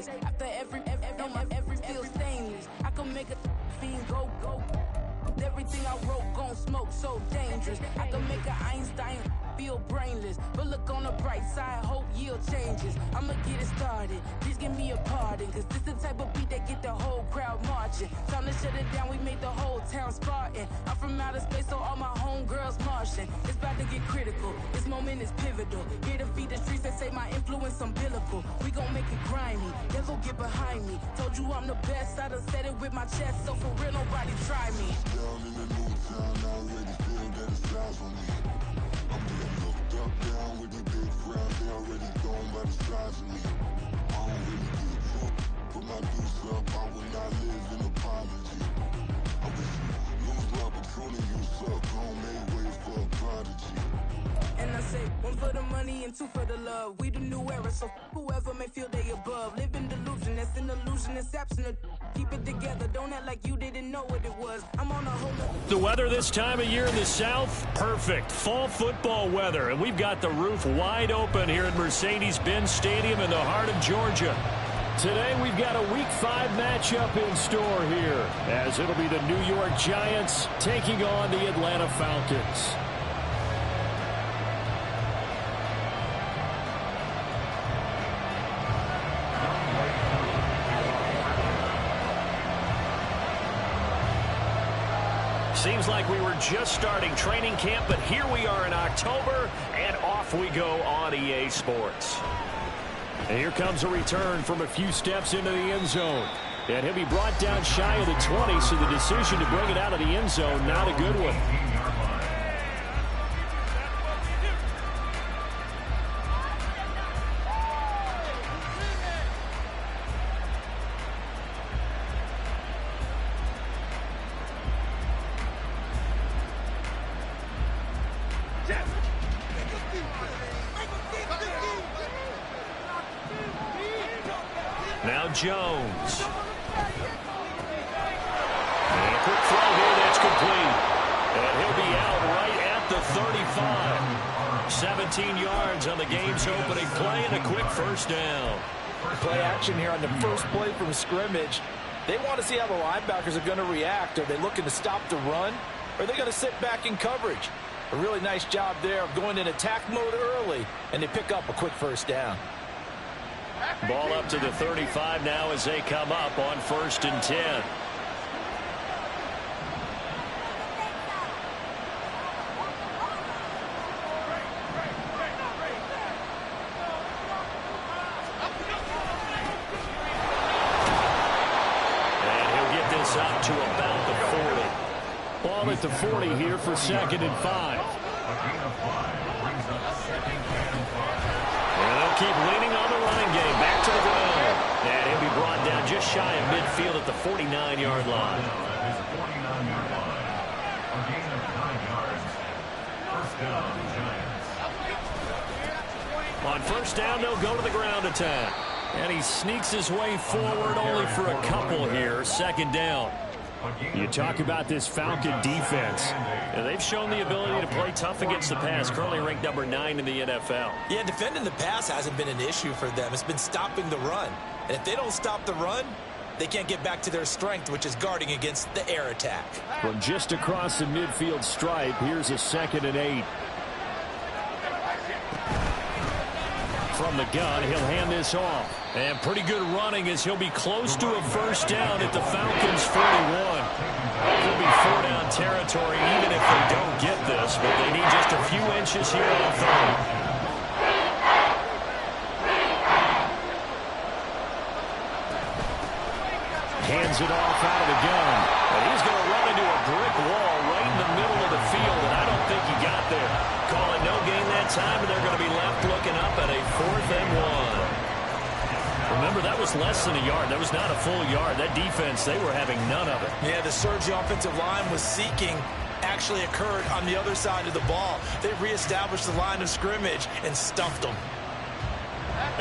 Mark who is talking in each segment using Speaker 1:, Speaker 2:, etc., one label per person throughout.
Speaker 1: stainless. After every feel stainless. I can make a fiend go. Everything I wrote gon' smoke, so dangerous. I can make an Einstein feel brainless. But look on the bright side, hope yield changes. I'ma get it started, please give me a pardon. Cause this the type of beat that get the whole crowd marching. Time to shut it down, we made the whole town Spartan. I'm from outer space, so all my homegirls Martian. It's about to get critical, this moment is pivotal. Here to feed the streets that say my influence umbilical. We gon' make it grimy, never get behind me. Told you I'm the best, I done said it with my chest. So for real, nobody try me.
Speaker 2: Down in the new town, I already feel that it's eyes on me. I'm being looked up, down with the big crowd. They already gone by the size of me. I don't really give a fuck. Put my deuce up, I will not live in apology. I wish you lose the opportunity, you suck. Home made way for a prodigy.
Speaker 1: And I say, one for the money and two for the love. We the new era, so whoever may feel they above. Live in delusion, that's an illusion, it's absent. Keep it together, don't act like you didn't know what it was. I'm on a whole nother...
Speaker 3: The weather this time of year in the South, perfect. Fall football weather, and we've got the roof wide open here at Mercedes-Benz Stadium in the heart of Georgia. Today we've got a Week 5 matchup in store here, as it'll be the New York Giants taking on the Atlanta Falcons. Seems like we were just starting training camp, but here we are in October, and off we go on EA Sports. And here comes a return from a few steps into the end zone. And he'll be brought down shy of the 20, so the decision to bring it out of the end zone, not a good one. Now Jones. And a quick throw here that's complete. And he'll be out right at the 35. 17 yards on the game's opening play and a quick first down.
Speaker 4: Play action here on the first play from scrimmage. They want to see how the linebackers are going to react. Are they looking to stop the run? Or are they going to sit back in coverage? A really nice job there of going in attack mode early, and they pick up a quick first down.
Speaker 3: Ball up to the 35 now as they come up on 1st and 10. And he'll get this up to about the 40. Ball at the 40 here for 2nd and 5. And they'll keep leaning on the running game. Back to the ground. And he'll be brought down just shy of midfield at the 49-yard line. On 1st down, they'll go to the ground attack. And he sneaks his way forward only for a couple here. 2nd down. You talk about this Falcon defense. And they've shown the ability to play tough against the pass. Currently ranked number 9 in the NFL.
Speaker 5: Yeah, defending the pass hasn't been an issue for them. It's been stopping the run. And if they don't stop the run, they can't get back to their strength, which is guarding against the air attack.
Speaker 3: From just across the midfield stripe, here's a 2nd and 8. From the gun, he'll hand this off. And pretty good running as he'll be close to a first down at the Falcons' 41. It'll be 4-down territory even if they don't get this, but they need just a few inches here on 3rd. Hands it off out of the gun. And he's going to run into a brick wall right in the middle of the field, and I don't think he got there. Calling no gain that time, and they're going to be left looking up at a 4th and 1. Remember, that was less than a yard. That was not a full yard. That defense, they were having none of it.
Speaker 5: Yeah, the surge the offensive line was seeking actually occurred on the other side of the ball. They reestablished the line of scrimmage and stuffed them.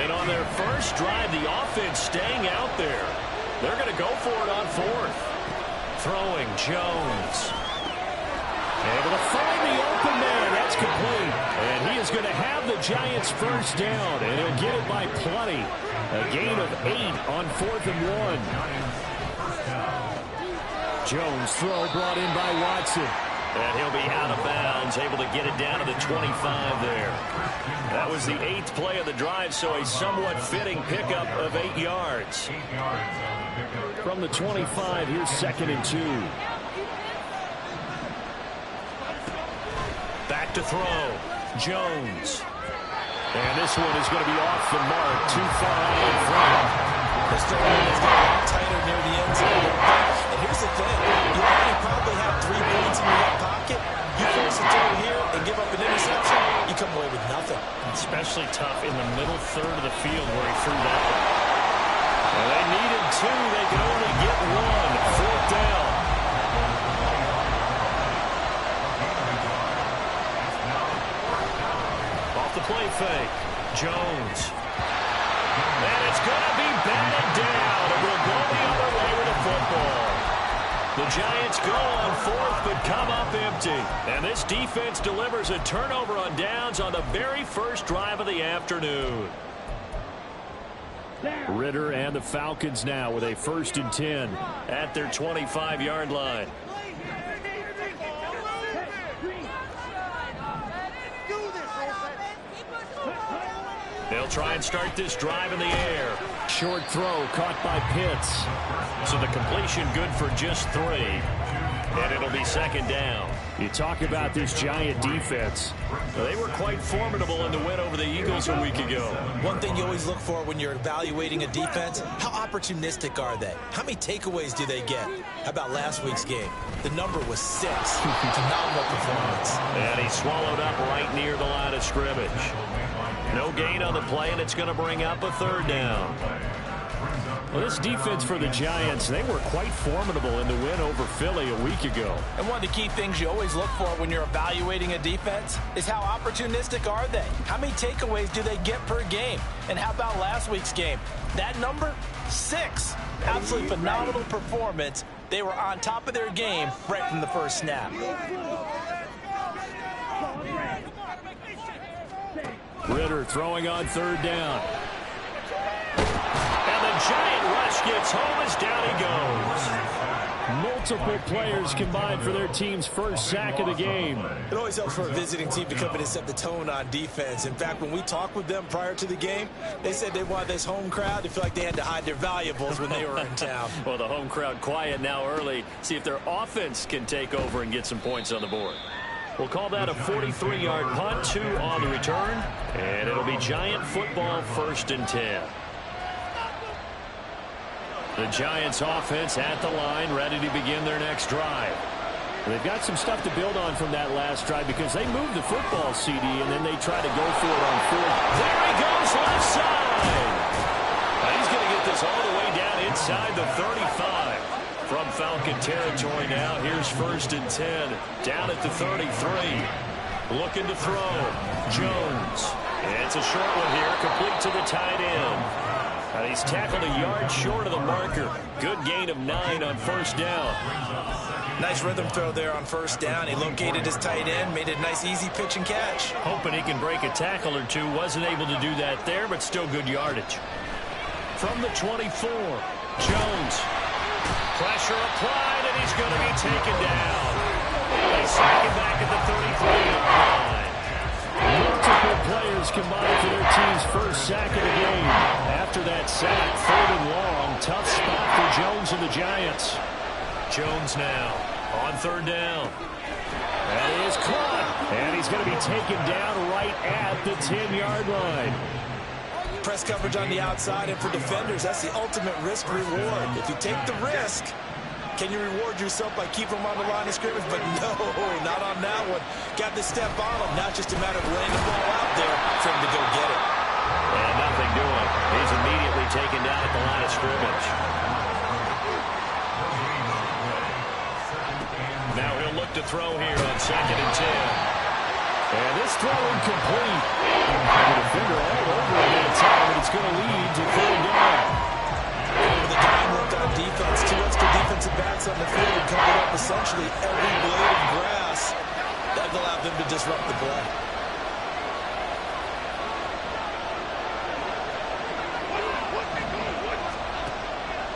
Speaker 3: And on their first drive, the offense staying out there. They're going to go for it on 4th. Throwing Jones. Able to find the open man. That's complete. And he is going to have the Giants first down, and he'll get it by plenty. A gain of 8 on 4th and 1. Jones throw brought in by Watson. And he'll be out of bounds, able to get it down to the 25 there. That was the 8th play of the drive, so a somewhat fitting pickup of 8 yards. From the 25, here's 2nd and 2. Back to throw. Jones. And this one is going to be off the mark. Too far out in front.
Speaker 5: Mr. Ryan is getting tighter near the end zone. And here's the thing. You already probably have 3 points in your left pocket. You force a throw here and give up an interception, you come away with nothing.
Speaker 3: Especially tough in the middle third of the field where he threw that one. Well, they needed 2. They could only get 1. 4th down. Off the play fake. Jones. And it's going to be batted down. It will go the other way with the football. The Giants go on 4th but come up empty. And this defense delivers a turnover on downs on the very first drive of the afternoon. Ritter and the Falcons now with a 1st and 10 at their 25-yard line. They'll try and start this drive in the air. Short throw caught by Pitts. So the completion good for just 3. And it'll be 2nd down. You talk about this Giant defense. They were quite formidable in the win over the Eagles a week ago.
Speaker 5: One thing you always look for when you're evaluating a defense, how opportunistic are they? How many takeaways do they get? How about last week's game? The number was 6. Phenomenal performance.
Speaker 3: And he swallowed up right near the line of scrimmage. No gain on the play, and it's going to bring up a 3rd down. Well, this defense for the Giants, they were quite formidable in the win over Philly a week ago.
Speaker 4: And one of the key things you always look for when you're evaluating a defense is how opportunistic are they? How many takeaways do they get per game? And how about last week's game? That number, 6. Absolutely phenomenal performance. They were on top of their game right from the first snap.
Speaker 3: Ritter throwing on 3rd down. And the Giant rush gets home as down he goes. Multiple players combined for their team's first sack of the game.
Speaker 5: It always helps for a visiting team to come in and set the tone on defense. In fact, when we talked with them prior to the game, they said they wanted this home crowd to feel like they had to hide their valuables when they were in town.
Speaker 3: Well, the home crowd quiet now early. See if their offense can take over and get some points on the board. We'll call that a 43-yard punt, 2 on the return. And it'll be Giant football, 1st and 10. The Giants offense at the line, ready to begin their next drive. They've got some stuff to build on from that last drive because they moved the football, CD, and then they try to go for it on 4th. There he goes, left side. Now he's going to get this all the way down inside the 35. From Falcon territory now, here's 1st and 10. Down at the 33. Looking to throw. Jones. And it's a short one here, complete to the tight end. And he's tackled a yard short of the marker. Good gain of 9 on 1st down.
Speaker 5: Nice rhythm throw there on 1st down. He located his tight end, made it a nice easy pitch and catch.
Speaker 3: Hoping he can break a tackle or 2. Wasn't able to do that there, but still good yardage. From the 24, Jones. Pressure applied, and he's going to be taken down. They sack him back at the 33-yard line. Multiple players combined for their team's first sack of the game. After that sack, 3rd and long. Tough spot for Jones and the Giants. Jones now on 3rd down. That is caught, and he's going to be taken down right at the 10-yard line.
Speaker 5: Press coverage on the outside, and for defenders, that's the ultimate risk-reward. If you take the risk, can you reward yourself by keeping them on the line of scrimmage? But no, not on that one. Got to step on him. Not just a matter of laying the ball out there for him to go get it.
Speaker 3: And nothing doing. He's immediately taken down at the line of scrimmage. Now he'll look to throw here on 2nd and 10. And this throw incomplete. The defender all over it that time, and it's going to lead to 3rd down.
Speaker 5: Over the time worked on defense. 2 extra defensive backs on the field and covered up essentially every blade of grass. That allowed them to just disrupt the play.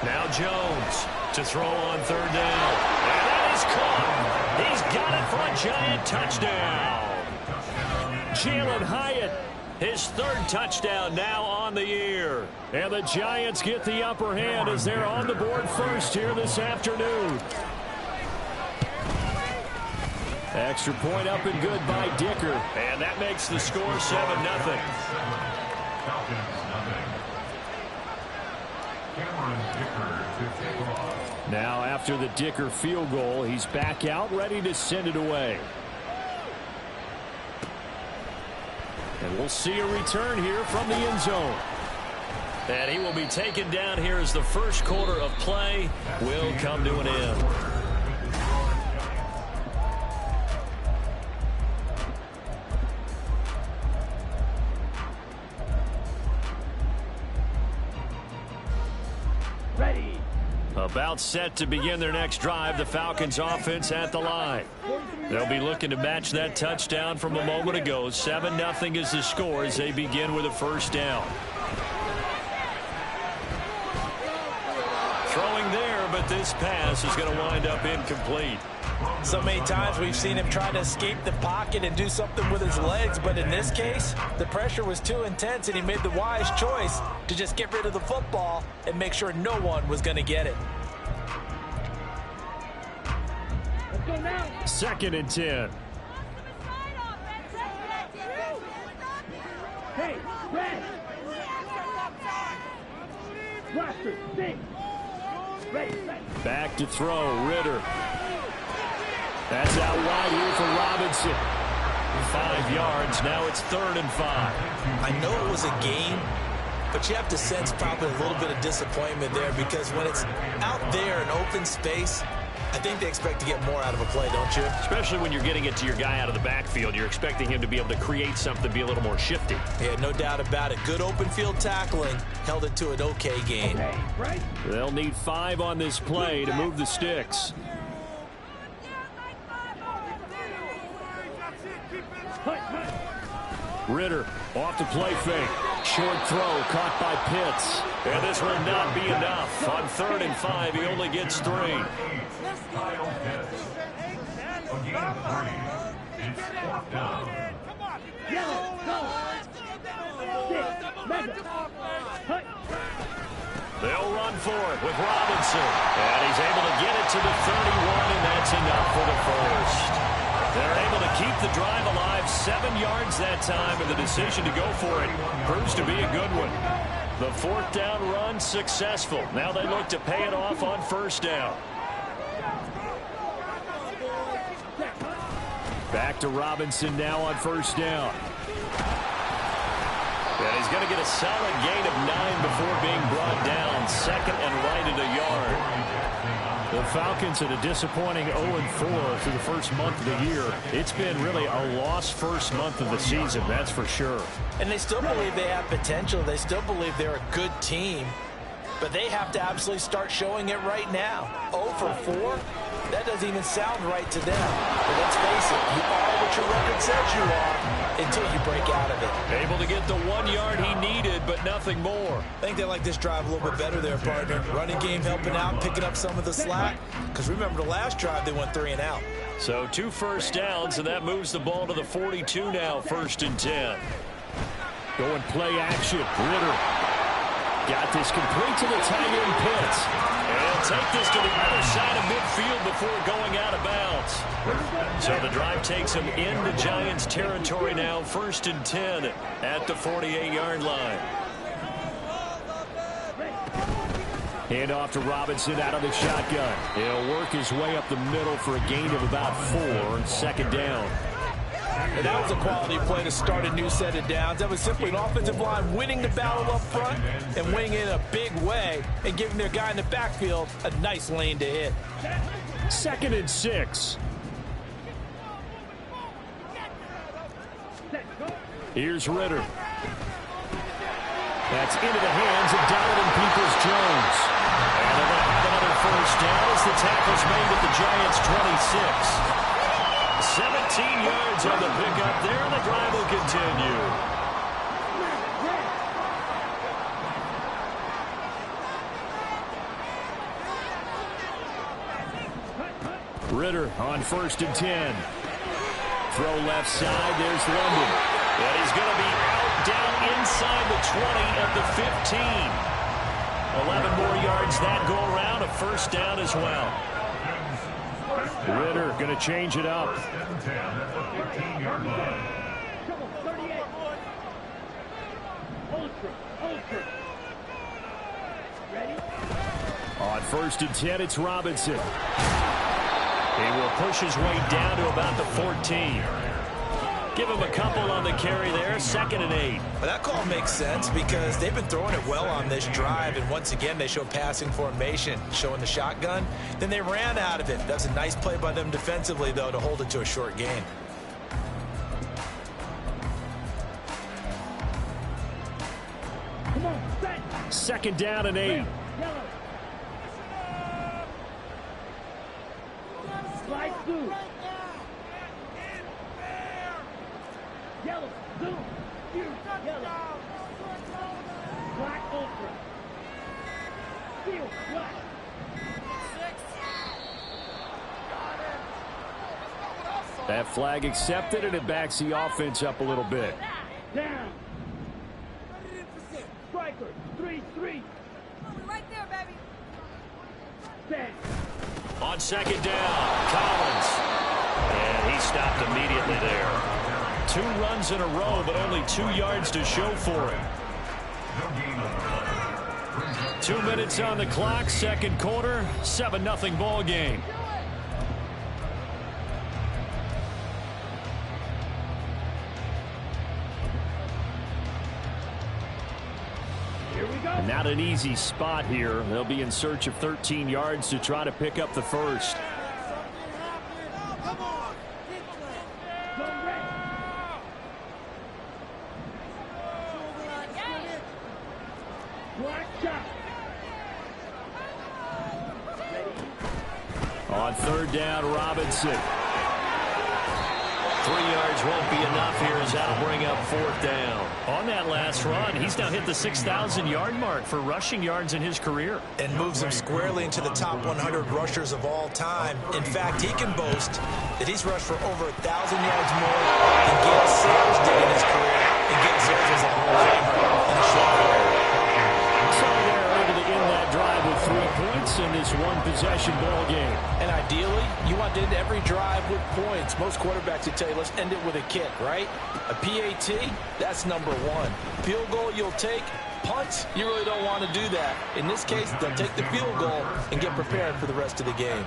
Speaker 3: Now Jones to throw on third down. And that is caught. He's got it for a Giant touchdown. Jalen Hyatt, his third touchdown now on the year. And the Giants get the upper hand as they're on the board first here this afternoon. Extra point up and good by Dicker. And that makes the score 7-0. Now after the Dicker field goal, he's back out ready to send it away. And we'll see a return here from the end zone. And he will be taken down here as the first quarter of play will come to an end. About set to begin their next drive, the Falcons offense at the line. They'll be looking to match that touchdown from a moment ago. 7-0 is the score as they begin with a first down. Throwing there, but this pass is going to wind up incomplete.
Speaker 5: So many times we've seen him try to escape the pocket and do something with his legs, but in this case, the pressure was too intense and he made the wise choice to just get rid of the football and make sure no one was going to get it.
Speaker 3: 2nd and 10.
Speaker 6: Hey, Red! Roster, six!
Speaker 3: Back to throw, Ritter. That's out wide here for Robinson. 5 yards, now it's 3rd and 5.
Speaker 5: I know it was a game, but you have to sense probably a little bit of disappointment there because when it's out there in open space, I think they expect to get more out of a play, don't you?
Speaker 3: Especially when you're getting it to your guy out of the backfield. You're expecting him to be able to create something, be a little more shifty.
Speaker 5: Yeah, no doubt about it. Good open field tackling held it to an okay gain.
Speaker 3: They'll need 5 on this play to move the sticks. Ritter off the play fake. Short throw caught by Pitts. And this will not be enough. On 3rd and 5, he only gets 3. They'll run for it with Robinson. And he's able to get it to the 31, and that's enough for the first. They're able to keep the drive alive, 7 yards that time, and the decision to go for it proves to be a good one. The 4th down run successful. Now they look to pay it off on 1st down. Back to Robinson now on 1st down. And he's going to get a solid gain of 9 before being brought down. 2nd and right at a yard. The Falcons at a disappointing 0-4 through the first month of the year. It's been really a lost first month of the season, that's for sure.
Speaker 5: And they still believe they have potential. They still believe they're a good team. But they have to absolutely start showing it right now. 0-4? That doesn't even sound right to them. But let's face it, you are what your record says you are until you break out of it.
Speaker 3: Able to get the 1 yard he needed, but nothing more.
Speaker 5: I think they like this drive a little bit better there, partner. Running game helping out, picking up some of the slack. Because remember, the last drive, they went 3 and out.
Speaker 3: So 2 first downs, and that moves the ball to the 42 now, 1st and 10. Going play action. Ritter got this complete to the tight end Pitts. And he'll take this to the other side of midfield before going out of bounds. So the drive takes him into Giants territory now, 1st and 10 at the 48-yard line. Hand off to Robinson out of the shotgun. He'll work his way up the middle for a gain of about 4, 2nd down.
Speaker 5: And that was a quality play to start a new set of downs. That was simply an offensive line winning the battle up front and winning in a big way and giving their guy in the backfield a nice lane to hit.
Speaker 3: 2nd and 6. Here's Ritter. That's into the hands of Donovan Peoples-Jones. And they're going to have another first down as the tackle's made at the Giants' 26. yards on the pickup there, and the drive will continue. Ritter on 1st and 10. Throw left side. There's London. And he's going to be out down inside the 20 at the 15. 11 more yards that go around. A first down as well. Ritter going to change it up. On 1st and 10, it's Robinson. He will push his way down to about the 14. Give him a couple on the carry there. 2nd and 8.
Speaker 5: Well, that call makes sense because they've been throwing it well on this drive, and once again they show passing formation, showing the shotgun. Then they ran out of it. That's a nice play by them defensively, though, to hold it to a short gain.
Speaker 6: Come on, set.
Speaker 3: 2nd down and 8.
Speaker 6: Yellow. Slide through. Yellow, zoom. Yellow. Black ultra. Field, black.
Speaker 3: That flag accepted, and it backs the offense up a little bit.
Speaker 6: Down. Striker, 3-3.
Speaker 7: Right there, baby.
Speaker 6: Set.
Speaker 3: On 2nd down, Collins. And he stopped immediately there. 2 runs in a row, but only 2 yards to show for him. 2 minutes on the clock, 2nd quarter, 7-0 ball game. Not an easy spot here. They'll be in search of 13 yards to try to pick up the first. On 3rd down, Robinson. 3 yards won't be enough here as that'll bring up 4th down. On that last run, he's now hit the 6,000-yard mark for rushing yards in his career.
Speaker 5: And moves him squarely into the top 100 rushers of all time. In fact, he can boast that he's rushed for over 1,000 yards more than Gale Sayers did in his career. And Gale Sayers was a Hall of Famer in a short career.
Speaker 3: So they're able to end that drive with 3 points in this one-possession ball game.
Speaker 5: And ideally, you want to end every drive with points. Most quarterbacks would tell you, let's end it with a kick, right? A PAT, that's number 1. Field goal you'll take. Punts, you really don't want to do that. In this case, they'll take the field goal and get prepared for the rest of the game.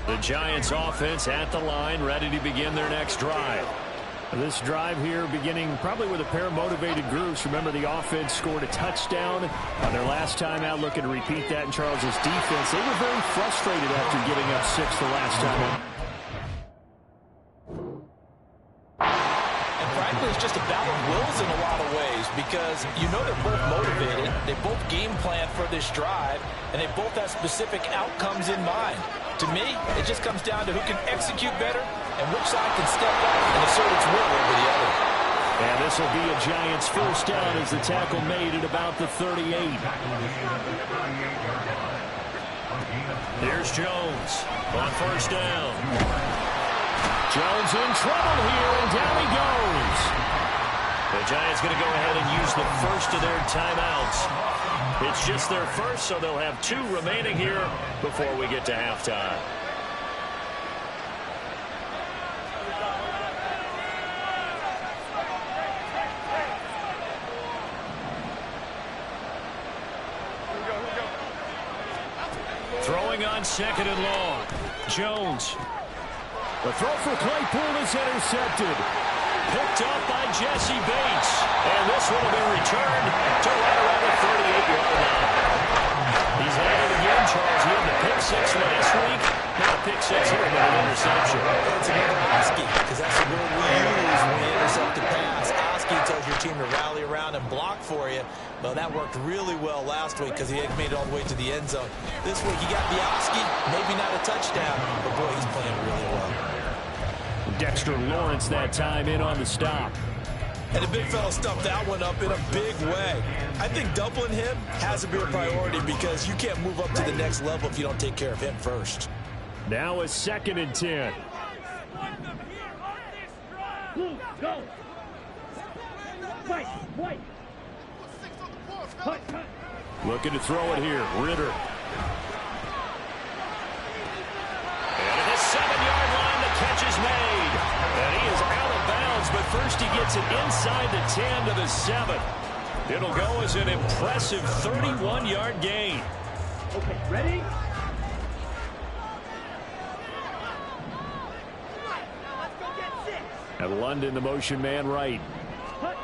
Speaker 3: The Giants offense at the line, ready to begin their next drive. This drive here beginning probably with a pair of motivated groups. Remember, the offense scored a touchdown on their last time out, looking to repeat that in Charles's defense. They were very frustrated after giving up 6 the last time out.
Speaker 5: And frankly, it's just a battle of wills in a lot of ways because you know they're both motivated. They both game plan for this drive, and they both have specific outcomes in mind. To me, it just comes down to who can execute better and which side can step up and assert its will over the other.
Speaker 3: And this will be a Giants first down as the tackle made at about the 38. Here's Jones on 1st down. Jones in trouble here, and down he goes. The Giants going to go ahead and use the first of their timeouts. It's just their first, so they'll have 2 remaining here before we get to halftime. Throwing on 2nd and long. Jones. The throw for Claypool is intercepted. Picked up by Jesse Bates. And this one will be returned to right around the 38-yard line. He's had it again, Charles. He had the pick 6 last week. Not a pick 6 here, but an interception.
Speaker 5: and that worked really well last week because he had made it all the way to the end zone. This week he got Biowski, maybe not a touchdown, but boy, he's playing really well.
Speaker 3: Dexter Lawrence that time in on the stop.
Speaker 5: And the big fella stuffed that one up in a big way. I think doubling him has to be a priority because you can't move up to the next level if you don't take care of him first.
Speaker 3: Now a 2nd and 10.
Speaker 6: Blue, go. White. Cut.
Speaker 3: Looking to throw it here. Ritter. And at the 7-yard line, the catch is made. And he is out of bounds, but first he gets it inside the 10 to the 7. It'll go as an impressive 31-yard gain.
Speaker 6: Okay, ready?
Speaker 3: And London, the motion man right.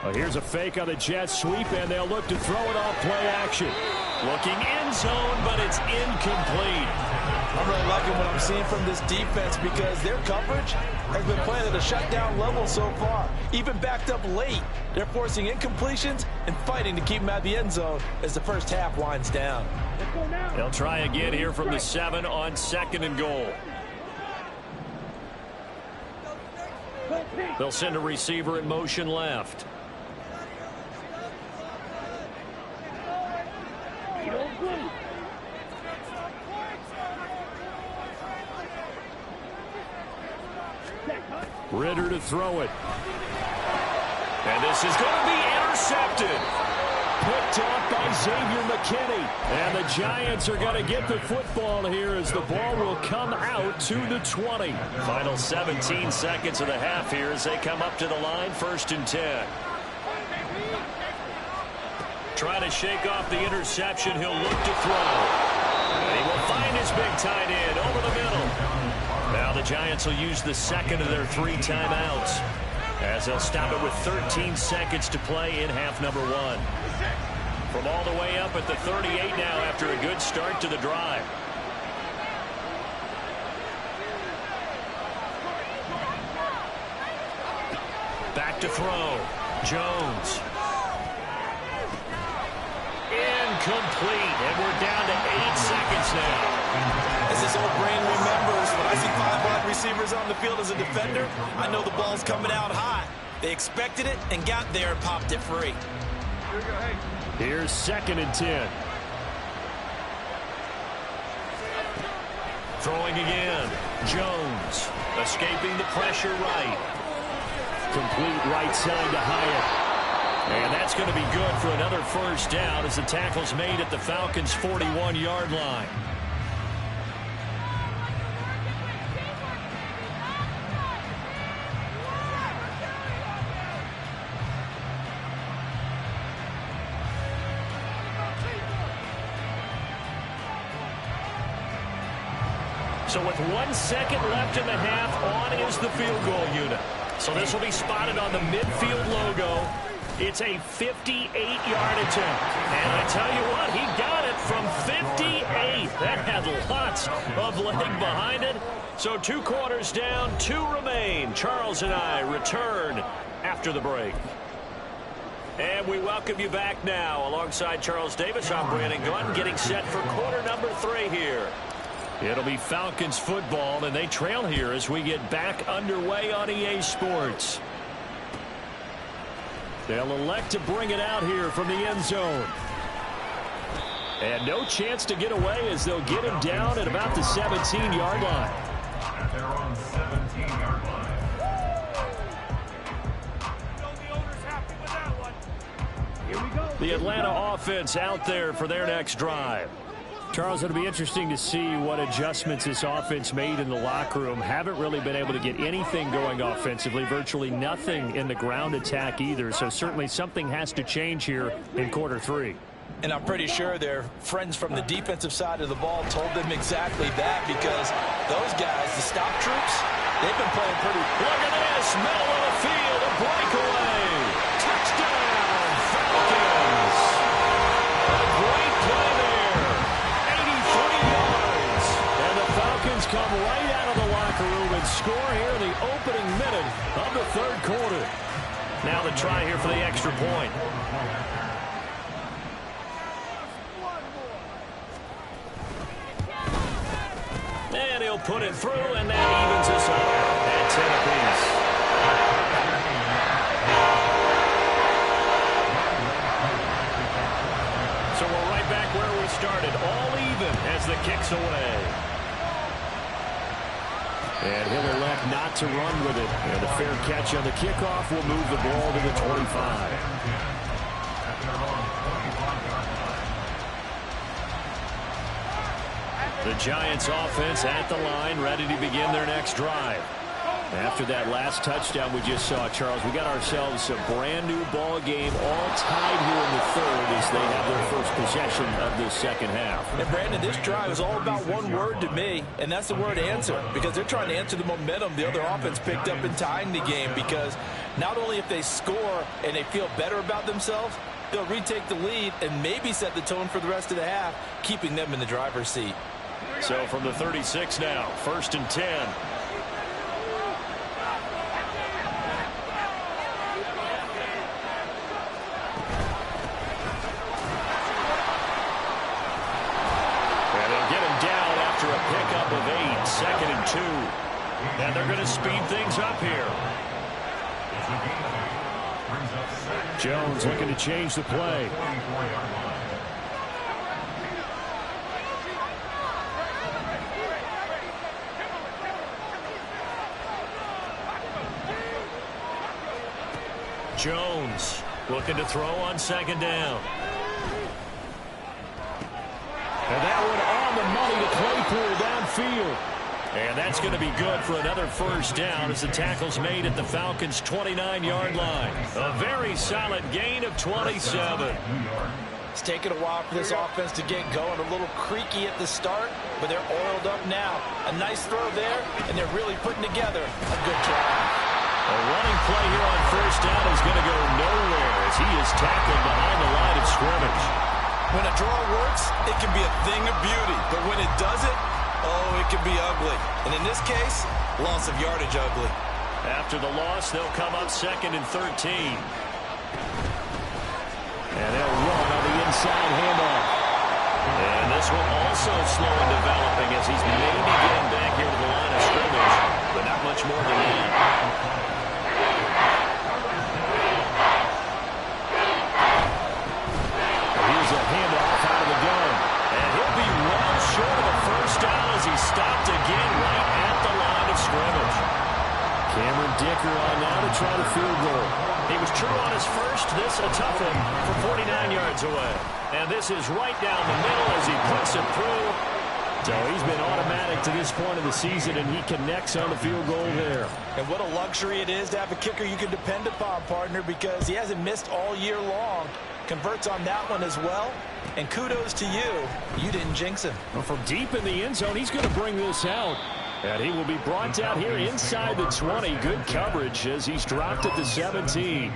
Speaker 3: Well, here's a fake on the jet sweep, and they'll look to throw it off play action. Looking end zone, but it's incomplete.
Speaker 5: I'm really liking what I'm seeing from this defense because their coverage has been playing at a shutdown level so far. Even backed up late, they're forcing incompletions and fighting to keep them at the end zone as the first half winds down.
Speaker 3: They'll try again here from the 7 on 2nd and goal. They'll send a receiver in motion left. Ritter to throw it. And this is going to be intercepted. Picked off by Xavier McKinney. And the Giants are going to get the football here as the ball will come out to the 20. Final 17 seconds of the half here as they come up to the line. 1st and 10. Trying to shake off the interception. He'll look to throw. And he will find his big tight end over the middle. Now the Giants will use the 2nd of their 3 timeouts as they'll stop it with 13 seconds to play in half number 1. From all the way up at the 38 now after a good start to the drive. Back to throw. Jones. Incomplete. And we're down to 8 seconds now.
Speaker 5: As this old brain remembers, when I see 5 wide receivers on the field as a defender, I know the ball's coming out high. They expected it and got there and popped it free.
Speaker 3: Here's 2nd and 10. Throwing again. Jones escaping the pressure right. Complete right side to Hyatt. And that's going to be good for another first down as the tackle's made at the Falcons' 41-yard line. So with 1 second left in the half, on is the field goal unit. So this will be spotted on the midfield logo. It's a 58-yard attempt. And I tell you what, he got it from 58. That had lots of leg behind it. So 2 quarters down, 2 remain. Charles and I return after the break. And we welcome you back now. Alongside Charles Davis, I'm Brandon Gunn, getting set for quarter number 3 here. It'll be Falcons football, and they trail here as we get back underway on EA Sports. They'll elect to bring it out here from the end zone. And no chance to get away as they'll get him down at about the 17-yard line.
Speaker 8: They're on 17-yard line.
Speaker 3: The Atlanta offense out there for their next drive. Charles, it'll be interesting to see what adjustments this offense made in the locker room. Haven't really been able to get anything going offensively, virtually nothing in the ground attack either. So certainly something has to change here in quarter 3.
Speaker 5: And I'm pretty sure their friends from the defensive side of the ball told them exactly that, because those guys, the stop troops, they've been playing pretty.
Speaker 3: Look at this, middle of the field, a breakaway. Touchdown, Falcons. A great play there. 83 yards. And the Falcons come right out of the locker room and score here in the opening minute of the 3rd quarter. Now the try here for the extra point. put it through, and that evens us up at 10 apiece. So we're right back where we started, all even as the kick's away. And he'll elect not to run with it. And a fair catch on the kickoff will move the ball to the 25. The Giants offense at the line, ready to begin their next drive. After that last touchdown we just saw, Charles, we got ourselves a brand new ball game, all tied here in the third as they have their first possession of this second half.
Speaker 4: And Brandon, this drive is all about one word to me, and that's the word answer, because they're trying to answer the momentum the other offense picked up in tying the game, because not only if they score and they feel better about themselves, they'll retake the lead and maybe set the tone for the rest of the half, keeping them in the driver's seat.
Speaker 3: So from the 36 now, 1st and 10. Pickup of 8, 2nd and 2. And they're going to speed things up here. Jones looking to change the play. Jones looking to throw on 2nd down. And that one on the money to Claypool downfield. And that's going to be good for another first down as the tackle's made at the Falcons' 29-yard line. A very solid gain of 27.
Speaker 4: It's taken a while for this offense to get going. A little creaky at the start, but they're oiled up now. A nice throw there, and they're really putting together a good drive.
Speaker 3: A running play here on first down is going to go nowhere as he is tackled behind the line of scrimmage.
Speaker 5: When a draw works, it can be a thing of beauty. But when it doesn't, oh, it can be ugly. And in this case, loss of yardage ugly.
Speaker 3: After the loss, they'll come up 2nd and 13. And they'll run on the inside handoff. And this one also slow in developing as he's maybe getting back here to the line of scrimmage, but not much more than that. A handoff out of the gun. And he'll be well short of the first down as he stopped again right at the line of scrimmage. Cameron Dicker on now to try the field goal. He was true on his first. This a tough one from 49 yards away. And this is right down the middle as he puts it through. So he's been automatic to this point of the season, and he connects on the field goal there.
Speaker 4: And what a luxury it is to have a kicker you can depend upon, partner, because he hasn't missed all year long. Converts on that one as well. And kudos to you. You didn't jinx him.
Speaker 3: Well, from deep in the end zone, he's going to bring this out. And he will be brought down here inside the 20. Good coverage as he's dropped at the 17.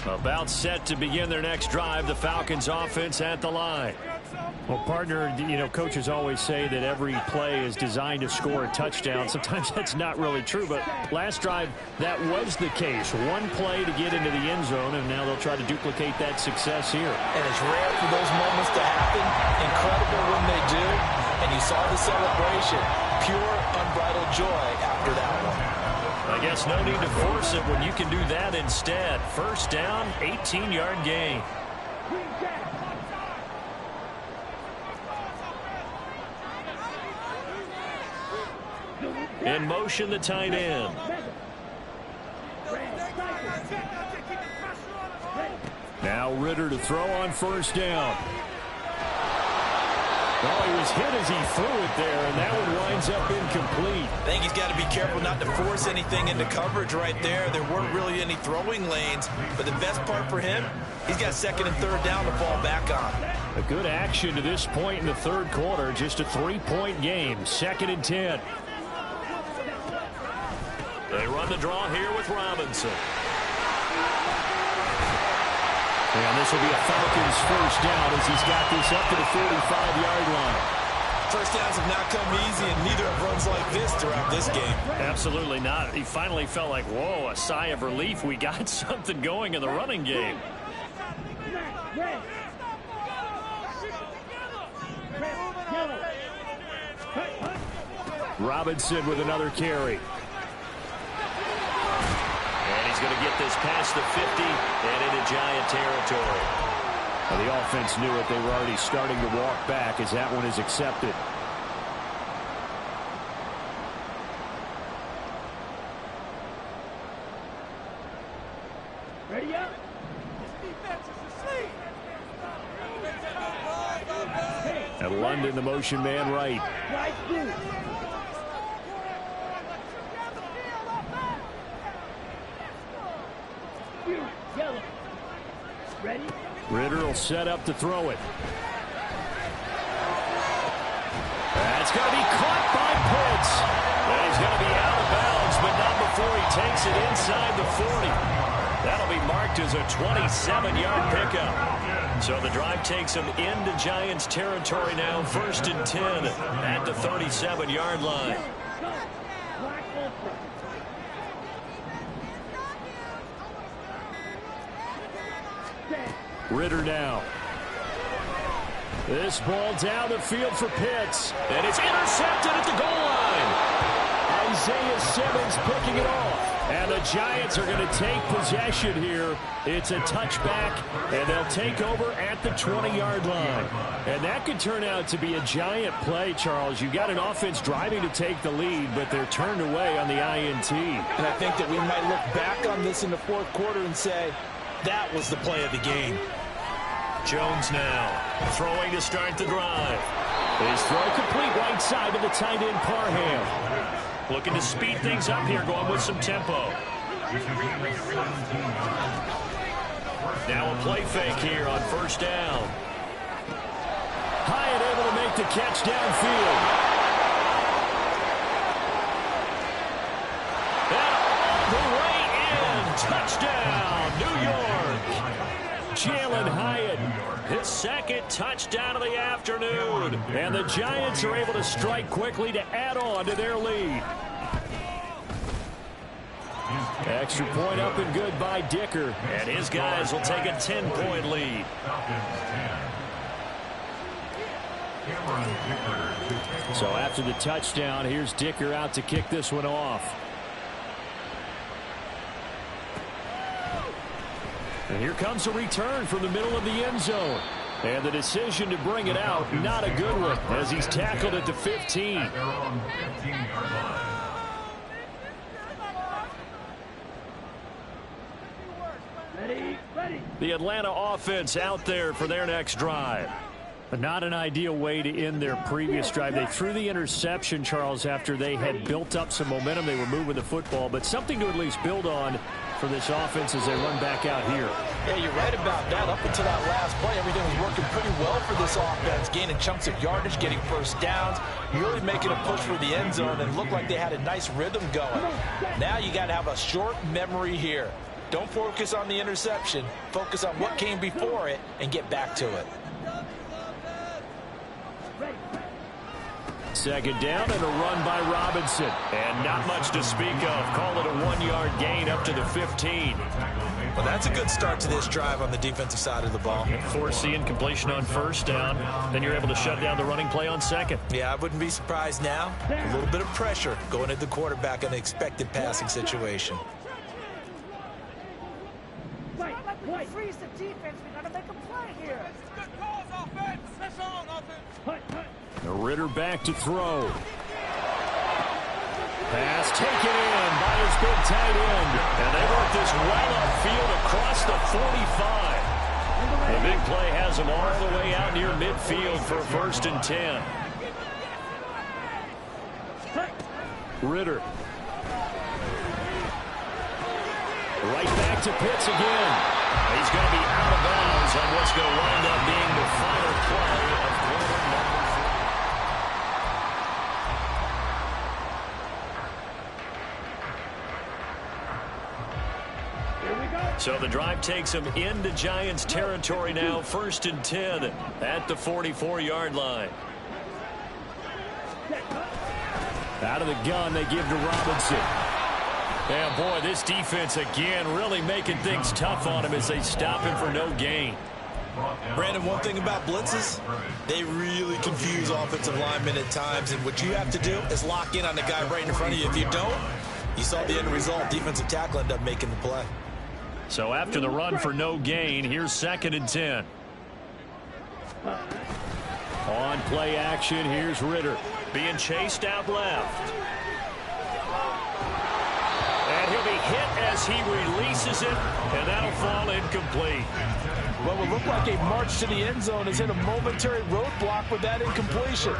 Speaker 3: About set to begin their next drive. The Falcons offense at the line. Well, partner, you know, coaches always say that every play is designed to score a touchdown. Sometimes that's not really true, but last drive, that was the case. One play to get into the end zone, and now they'll try to duplicate that success here.
Speaker 4: And it's rare for those moments to happen. Incredible when they do. And you saw the celebration. Pure, unbridled joy after that one.
Speaker 3: I guess no need to force it when you can do that instead. First down, 18-yard gain. In motion, the tight end. Now Ritter to throw on first down. Oh, he was hit as he threw it there, and that one winds up incomplete.
Speaker 5: I think he's got to be careful not to force anything into coverage right there. There weren't really any throwing lanes, but the best part for him, he's got 2nd and 3rd down to fall back on.
Speaker 3: A good action to this point in the third quarter. Just a 3-point game. 2nd and 10. They run the draw here with Robinson. And this will be a Falcons first down as he's got this up to the 45-yard line.
Speaker 5: First downs have not come easy, and neither have runs like this throughout this game.
Speaker 3: Absolutely not. He finally felt like, whoa, a sigh of relief. We got something going in the running game. Robinson with another carry.
Speaker 9: And he's going to get this past the 50 and into Giant territory.
Speaker 3: Well, the offense knew it. They were already starting to walk back as that one is accepted.
Speaker 6: Ready up? This defense is asleep.
Speaker 3: And London, the motion man right.
Speaker 6: Right blue. Yellow. Ready?
Speaker 3: Ritter will set up to throw it. That's going to be caught by Pitts. And he's going to be out of bounds, but not before he takes it inside the 40.
Speaker 9: That'll be marked as a 27-yard pickup. So the drive takes him into Giants territory now, 1st and 10 at the 37-yard line.
Speaker 6: Black ultra.
Speaker 3: Ritter now. This ball down the field for Pitts. And it's intercepted at the goal line. Isaiah Simmons picking it off. And the Giants are going to take possession here. It's a touchback, and they'll take over at the 20-yard line. And that could turn out to be a giant play, Charles. You've got an offense driving to take the lead, but they're turned away on the INT.
Speaker 4: And I think that we might look back on this in the fourth quarter and say, that was the play of the game.
Speaker 9: Jones now throwing to start the drive.
Speaker 3: His throw complete right side to the tight end Parham.
Speaker 9: Looking to speed things up here, going with some tempo. Now a play fake here on 1st down.
Speaker 3: Hyatt able to make the catch downfield.
Speaker 9: And all the way in. Touchdown, New York.
Speaker 3: Jalen Hyatt.
Speaker 9: His 2nd touchdown of the afternoon.
Speaker 3: And the Giants are able to strike quickly to add on to their lead. Extra point up and good by Dicker.
Speaker 9: And his guys will take a 10-point lead.
Speaker 3: So after the touchdown, here's Dicker out to kick this one off. And here comes a return from the middle of the end zone. And the decision to bring it out, not a good one, as he's tackled at the 15.
Speaker 6: Ready.
Speaker 3: The Atlanta offense out there for their next drive. But not an ideal way to end their previous drive. They threw the interception, Charles, after they had built up some momentum. They were moving the football, but something to at least build on for this offense as they run back out here.
Speaker 4: Yeah, you're right about that. Up until that last play, everything was working pretty well for this offense, gaining chunks of yardage, getting first downs, really making a push for the end zone, and looked like they had a nice rhythm going. Now you got to have a short memory here. Don't focus on the interception. Focus on what came before it and get back to it.
Speaker 3: 2nd down and a run by Robinson.
Speaker 9: And not much to speak of. Call it a 1-yard gain up to the 15.
Speaker 5: Well, that's a good start to this drive on the defensive side of the ball.
Speaker 9: Force the incompletion on 1st down. Then you're able to shut down the running play on 2nd.
Speaker 5: Yeah, I wouldn't be surprised now. A little bit of pressure going at the quarterback in an expected passing situation.
Speaker 7: Wait. Freeze the defense. We got to make a play here.
Speaker 6: Good calls, offense. Press on, offense.
Speaker 3: The Ritter back to throw. Pass taken in by his big tight end.
Speaker 9: And they work this well upfield across the 45. The big play has them all the way out near midfield for 1st and 10.
Speaker 3: Ritter. Right back to Pitts again.
Speaker 9: He's going to be out of bounds on what's going to wind up being the final play of quarter number 4.
Speaker 6: Here we go.
Speaker 9: So the drive takes him into Giants territory now, 1st and 10 at the 44-yard line.
Speaker 3: Out of the gun, they give to Robinson.
Speaker 9: And boy, this defense again really making things tough on him as they stop him for no gain.
Speaker 5: Brandon, one thing about blitzes, they really confuse offensive linemen at times, and what you have to do is lock in on the guy right in front of you. If you don't, you saw the end result. Defensive tackle ended up making the play.
Speaker 9: So after the run for no gain, here's 2nd and 10. On play action, here's Ritter. Being chased out left. And he'll be hit as he releases it, and that'll fall incomplete.
Speaker 4: What would look like a march to the end zone has hit a momentary roadblock with that incompletion.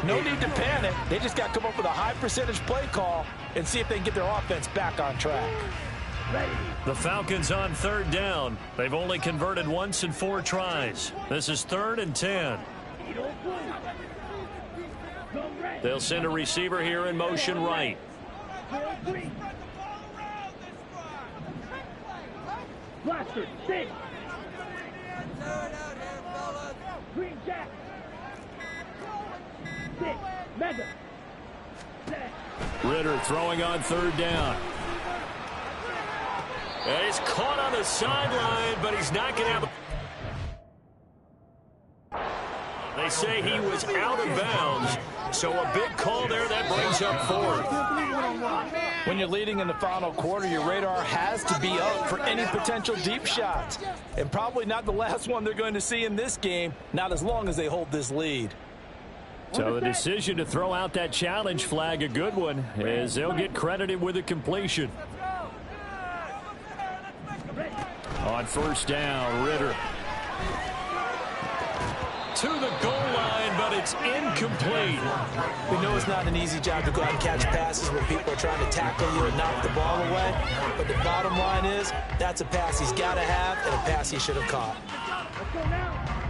Speaker 4: No need to panic. They just got to come up with a high percentage play call and see if they can get their offense back on track.
Speaker 9: The Falcons on 3rd down. They've only converted once in 4 tries. This is 3rd and 10. They'll send a receiver here in motion right.
Speaker 6: Blaster, six. Green Jack. Six. Mega.
Speaker 9: Ritter throwing on 3rd down. And he's caught on the sideline, but he's not going to have a... They say he was out of bounds, so a big call there that brings up 4th.
Speaker 4: When you're leading in the final quarter, your radar has to be up for any potential deep shots. And probably not the last one they're going to see in this game, not as long as they hold this lead.
Speaker 9: So the decision to throw out that challenge flag, a good one, as they'll get credited with a completion. On 1st down, Ritter. To the goal line, but it's incomplete.
Speaker 5: We know it's not an easy job to go out and catch passes when people are trying to tackle you and knock the ball away. But the bottom line is, that's a pass he's got to have and a pass he should have caught.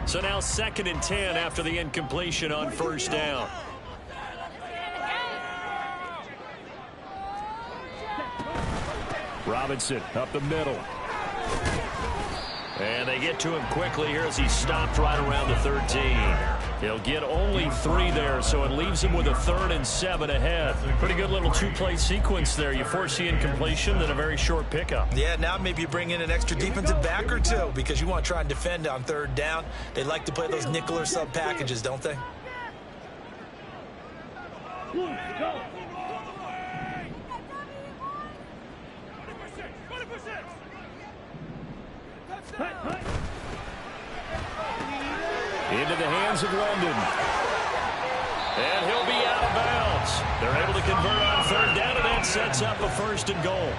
Speaker 9: So now 2nd and 10 after the incompletion on 1st down. Robinson up the middle. And they get to him quickly here as he stopped right around the 13. He'll get only 3 there, so it leaves him with a 3rd and 7 ahead. Pretty good little 2-play sequence there. You force the incompletion, then a very short pickup.
Speaker 5: Yeah, now maybe you bring in an extra defensive back or 2 because you want to try and defend on 3rd down. They like to play those nickel or sub packages, don't they?
Speaker 9: Into the hands of London. And he'll be out of bounds. They're able to convert on 3rd down, and that sets up a 1st and goal.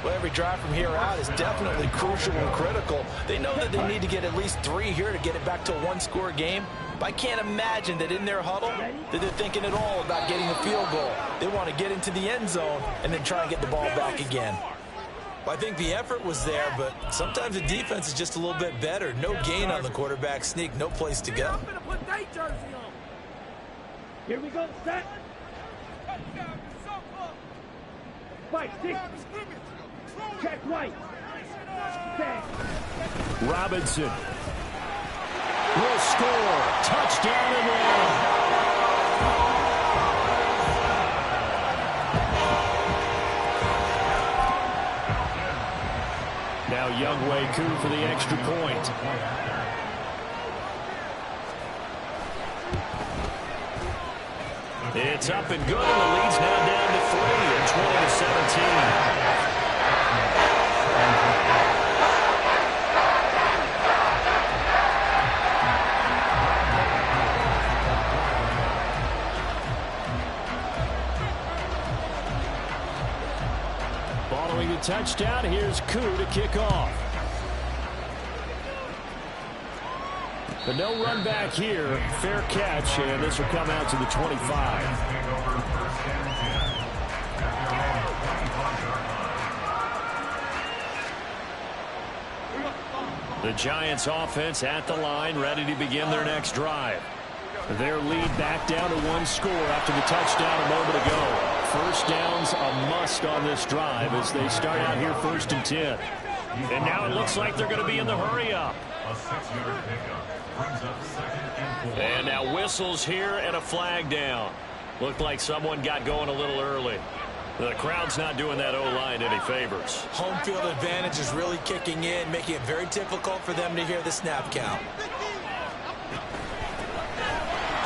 Speaker 4: Well, every drive from here out is definitely crucial and critical. They know that they need to get at least 3 here to get it back to a 1-score game. But I can't imagine that in their huddle that they're thinking at all about getting a field goal. They want to get into the end zone and then try and get the ball back again.
Speaker 5: I think the effort was there, but sometimes the defense is just a little bit better. No gain on the quarterback sneak, no place to go.
Speaker 6: Here we go, set. Fight, six. Check right. Set.
Speaker 9: Robinson will score. Touchdown and one. Now WK4 for the extra point. It's up and good, and the lead's now down to 3 at 20-17. Following the touchdown, here's WK4 to kick off. But no run back here. Fair catch, and this will come out to the 25. The Giants offense at the line, ready to begin their next drive. Their lead back down to 1 score after the touchdown a moment ago. 1st down's a must on this drive as they start out here 1st and 10. And now it looks like they're going to be in the hurry up.
Speaker 8: A 6-yard pickup brings up 2nd and 4.
Speaker 9: And now whistles here and a flag down. Looked like someone got going a little early.
Speaker 3: The crowd's not doing that O-line any favors.
Speaker 5: Home field advantage is really kicking in, making it very difficult for them to hear the snap count.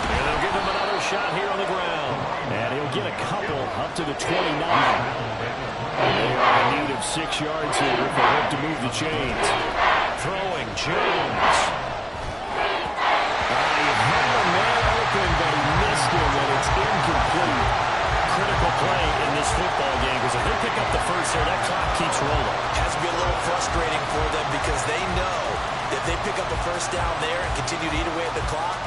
Speaker 3: And they'll give him another shot here on the ground.
Speaker 9: And he'll get a couple up to the 29. They are in need of 6 yards here if they hope to move the chains.
Speaker 3: Throwing Jones.
Speaker 9: He had a man open, but he missed him, and it's incomplete.
Speaker 3: Critical play in this football game, because if they pick up the first there, that clock keeps rolling.
Speaker 5: Has to be a little frustrating for them because they know that if they pick up a first down there and continue to eat away at the clock,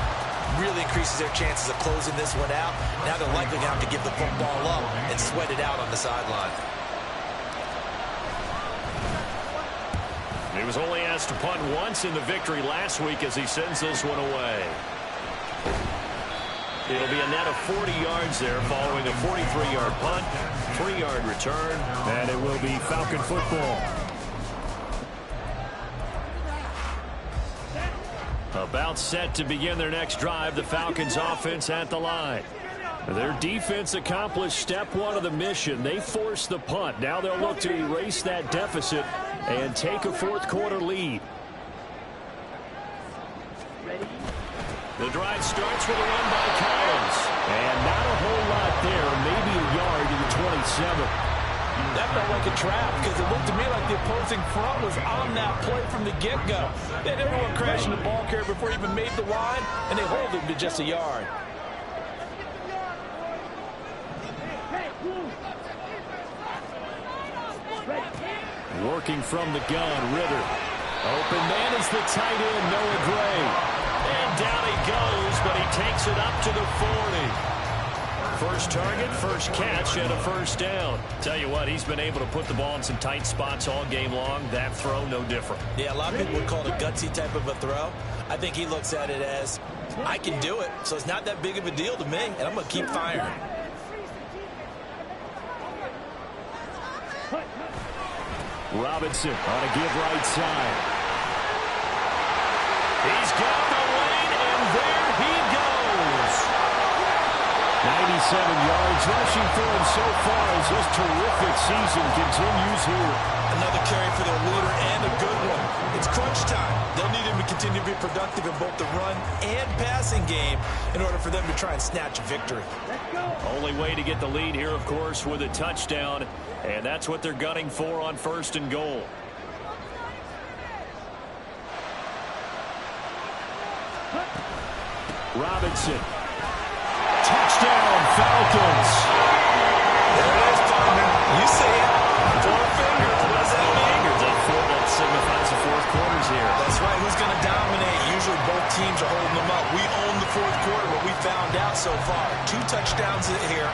Speaker 5: really increases their chances of closing this one out. Now they're likely going to have to give the football up and sweat it out on the sideline.
Speaker 3: He was only asked to punt once in the victory last week as he sends this one away. It'll be a net of 40 yards there following a 43-yard punt, 3-yard return.
Speaker 9: And it will be Falcon football.
Speaker 3: About set to begin their next drive, the Falcons offense at the line.
Speaker 9: Their defense accomplished step 1 of the mission. They forced the punt. Now they'll look to erase that deficit and take a fourth-quarter lead.
Speaker 3: The drive starts with a run by Collins.
Speaker 9: And not a whole lot there, maybe a yard to the 27.
Speaker 4: That felt like a trap because it looked to me like the opposing front was on that play from the get-go. They had everyone crashing the ball carrier before he even made the line, and they hold him to just a yard.
Speaker 9: Working from the gun, Ritter. Open man is the tight end, Noah Gray.
Speaker 3: And down he goes, but he takes it up to the 40. First target, first catch, and a first down. Tell you what, he's been able to put the ball in some tight spots all game long. That throw, no different.
Speaker 5: Yeah, a lot of people would call it a gutsy type of a throw. I think he looks at it as, I can do it, so it's not that big of a deal to me, and I'm going to keep firing.
Speaker 9: Robinson on a give right side.
Speaker 3: He's got the lane, and there he goes.
Speaker 9: 97 yards rushing for him so far as this terrific season continues here.
Speaker 5: Another carry for their leader and a good one. It's crunch time. They'll need him to continue to be productive in both the run and passing game in order for them to try and snatch a victory.
Speaker 3: Only way to get the lead here, of course, with a touchdown, and that's what they're gunning for on 1st and goal.
Speaker 9: Robinson. Touchdown, Falcons.
Speaker 5: There it is, partner. You see it. 4 fingers. What does that mean?
Speaker 3: That signifies the fourth quarters here.
Speaker 5: That's right. Who's going to dominate? Usually both teams are holding them up. We own the fourth quarter, what we found out so far. 2 touchdowns here,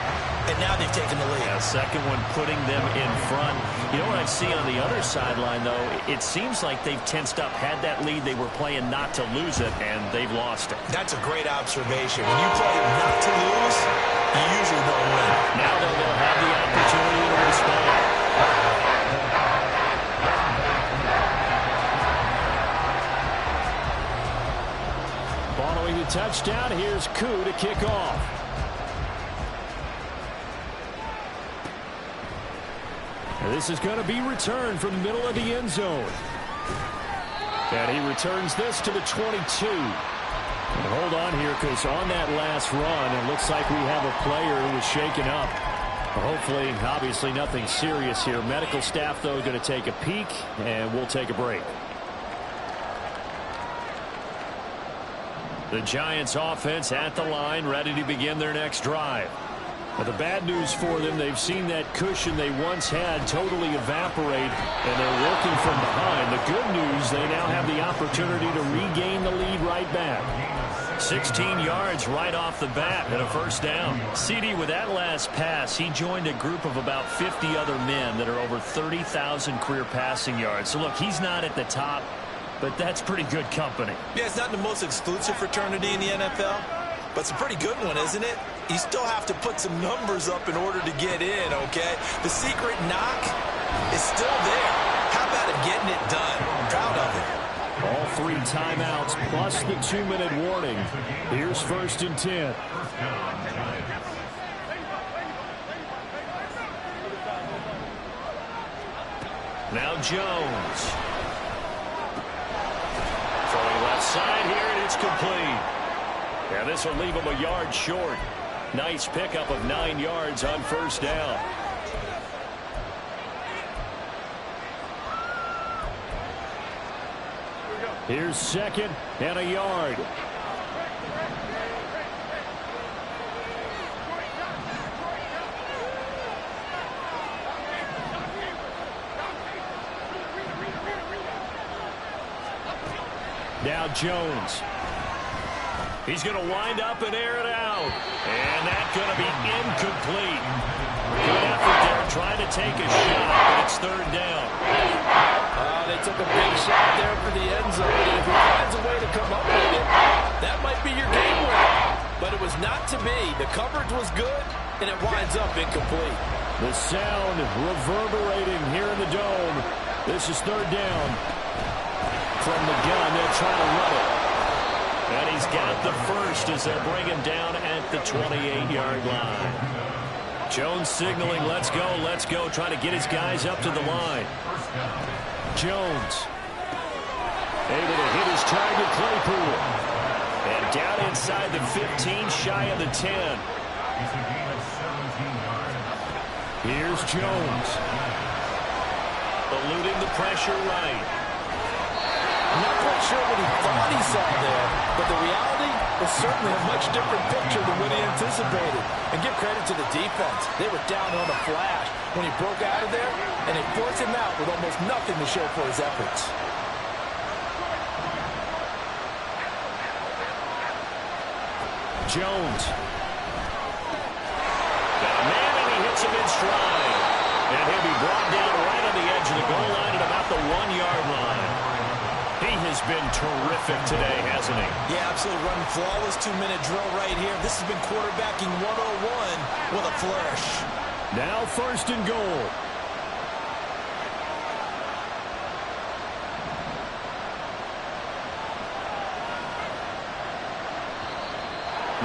Speaker 5: and now they've taken the lead.
Speaker 3: Yeah, second one putting them in front. You know what I see on the other sideline, though? It seems like they've tensed up, had that lead. They were playing not to lose it, and they've lost it.
Speaker 5: That's a great observation. When you play not to lose, you usually don't win.
Speaker 3: Now they'll have the opportunity to respond.
Speaker 9: Following the touchdown, here's Koo to kick off. And this is going to be returned from the middle of the end zone. And he returns this to the 22. And hold on here, because on that last run, it looks like we have a player who was shaken up. Hopefully, obviously, nothing serious here. Medical staff, though, going to take a peek, and we'll take a break.
Speaker 3: The Giants offense at the line, ready to begin their next drive.
Speaker 9: But the bad news for them, they've seen that cushion they once had totally evaporate, and they're working from behind. The good news, they now have the opportunity to regain the lead right back.
Speaker 3: 16 yards right off the bat and a first down. CD, with that last pass, he joined a group of about 50 other men that are over 30,000 career passing yards. So, look, he's not at the top, but that's pretty good company.
Speaker 5: Yeah, it's not the most exclusive fraternity in the NFL, but it's a pretty good one, isn't it? You still have to put some numbers up in order to get in, okay? The secret knock is still there. How about him getting it done? I'm proud of him.
Speaker 9: All 3 timeouts plus the 2-minute warning. Here's 1st and 10.
Speaker 3: Now Jones. Throwing left side here, and it's complete. Yeah, this will leave him a yard short. Nice pickup of 9 yards on first down.
Speaker 9: Here's second and a yard. Now Jones. He's going to wind up and air it out. And that's going to be incomplete. Good effort there trying to take a shot, but it's third down.
Speaker 4: They took a big shot there for the end zone. And if he finds a way to come up with it, that might be your game winner. But it was not to be. The coverage was good, and it winds up incomplete.
Speaker 9: The sound reverberating here in the dome. This is third down. From the gun, they'll try to run it. And he's got the first as they'll bring him down at the 28-yard line. Jones signaling, let's go, trying to get his guys up to the line. Jones able to hit his target, Claypool. And down inside the 15, shy of the 10. Here's Jones.
Speaker 3: Eluding the pressure right.
Speaker 4: Not quite sure what he thought he saw there, but the reality was certainly a much different picture than what he anticipated. And give credit to the defense. They were down on a flash when he broke out of there, and they forced him out with almost nothing to show for his efforts.
Speaker 9: Jones.
Speaker 3: Got a man, and he hits him in stride. And he'll be brought down right on the edge of the goal line at about the 1-yard line. He has been terrific today, hasn't he?
Speaker 5: Yeah, absolutely. Running flawless 2-minute drill right here. This has been quarterbacking 101 with a flourish.
Speaker 9: Now first and goal.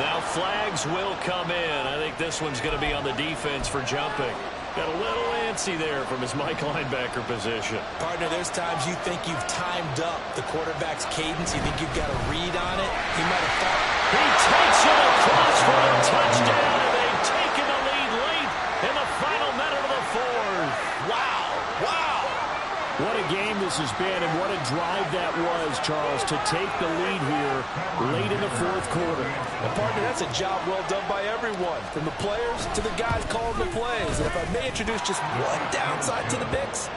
Speaker 3: Now flags will come in. I think this one's going to be on the defense for jumping. Got a little antsy there from his Mike linebacker position.
Speaker 5: Partner, there's times you think you've timed up the quarterback's cadence. You think you've got a read on it. He might have thought.
Speaker 3: He takes it across for a touchdown, and they've taken the lead late in the final minute of the fourth.
Speaker 5: Wow. Wow.
Speaker 9: What a game this has been, and what a drive that was, Charles, to take the lead here late in the fourth quarter.
Speaker 4: And partner, that's a job well done by everyone, from the players to the guys calling the plays. And if I may introduce just one downside to the mix,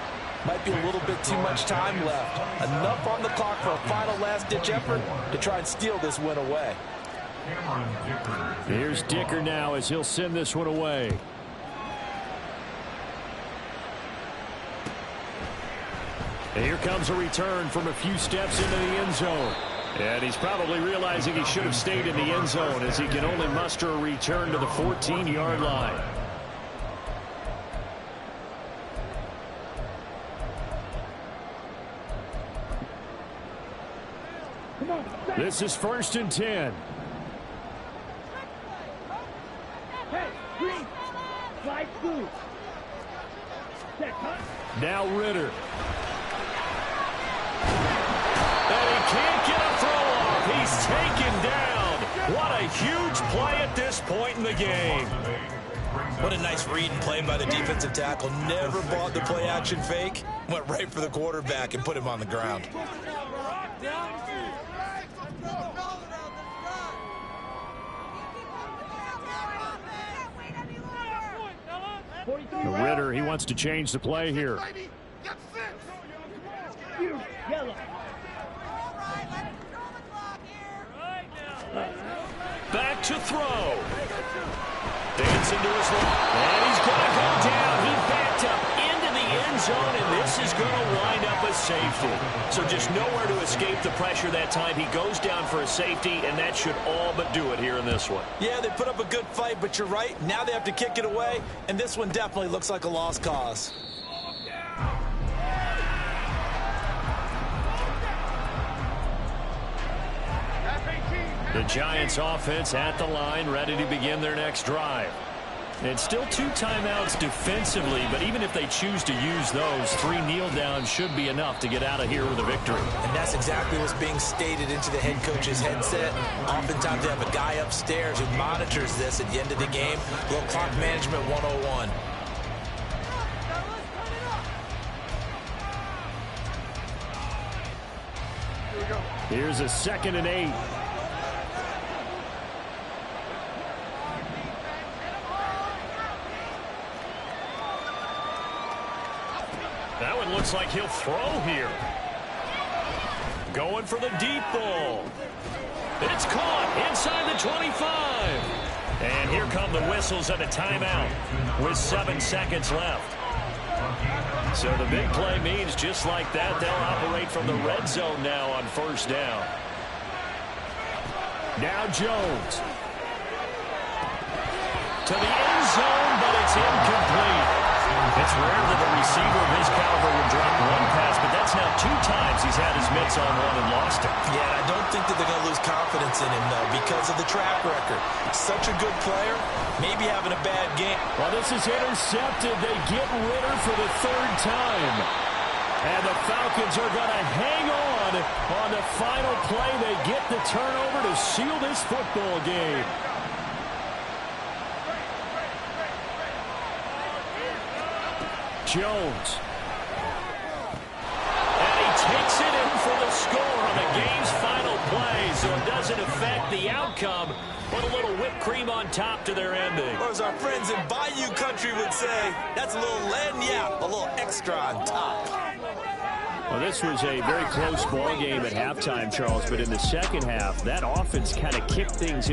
Speaker 4: might be a little bit too much time left. Enough on the clock for a final last-ditch effort to try and steal this win away.
Speaker 9: Here's Dicker now as he'll send this one away. And here comes a return from a few steps into the end zone. And he's probably realizing he should have stayed in the end zone as he can only muster a return to the 14-yard line. This is first and 10.
Speaker 6: Hey, green. Slide through. Set, cut.
Speaker 9: Now Ritter.
Speaker 3: And he can't get a throw off. He's taken down. What a huge play at this point in the game.
Speaker 5: What a nice read and play by the defensive tackle. Never bought the play action fake. Went right for the quarterback and put him on the ground.
Speaker 9: Ritter, he wants to change the play here.
Speaker 6: Yellow.
Speaker 3: Back to throw. Dancing to his left. And he's going to go down. He backed up into the end zone, and this is going to wind up a safety. So just nowhere to escape the pressure that time. He goes down for a safety, and that should all but do it here in this one.
Speaker 5: Yeah, they put up a good fight, but you're right. Now they have to kick it away, and this one definitely looks like a lost cause.
Speaker 3: The Giants offense at the line, ready to begin their next drive.
Speaker 9: It's still 2 timeouts defensively, but even if they choose to use those, 3 kneel downs should be enough to get out of here with a victory.
Speaker 5: And that's exactly what's being stated into the head coach's headset. Oftentimes they have a guy upstairs who monitors this at the end of the game. Little clock management 101.
Speaker 9: Here's a 2nd and 8. That one looks like he'll throw here. Going for the deep ball. It's caught inside the 25. And here come the whistles and a timeout with 7 seconds left. So the big play means just like that, they'll operate from the red zone now on 1st down. Now Jones. To the end zone, but it's incomplete. It's rare that a receiver of his caliber would drop 1 pass, but that's now 2 times he's had his mitts on one and lost it.
Speaker 5: Yeah, I don't think that they're going to lose confidence in him, though, because of the track record. Such a good player, maybe having a bad game.
Speaker 9: Well, this is intercepted. They get Ritter for the 3rd time. And the Falcons are going to hang on the final play. They get the turnover to seal this football game. Jones. And he takes it in for the score on the game's final play, so it doesn't affect the outcome, but a little whipped cream on top to their ending.
Speaker 5: Or as our friends in Bayou Country would say, that's a little lagniappe, a little extra on top.
Speaker 9: Well, this was a very close ball game at halftime, Charles, but in the second half, that offense kind of kicked things in.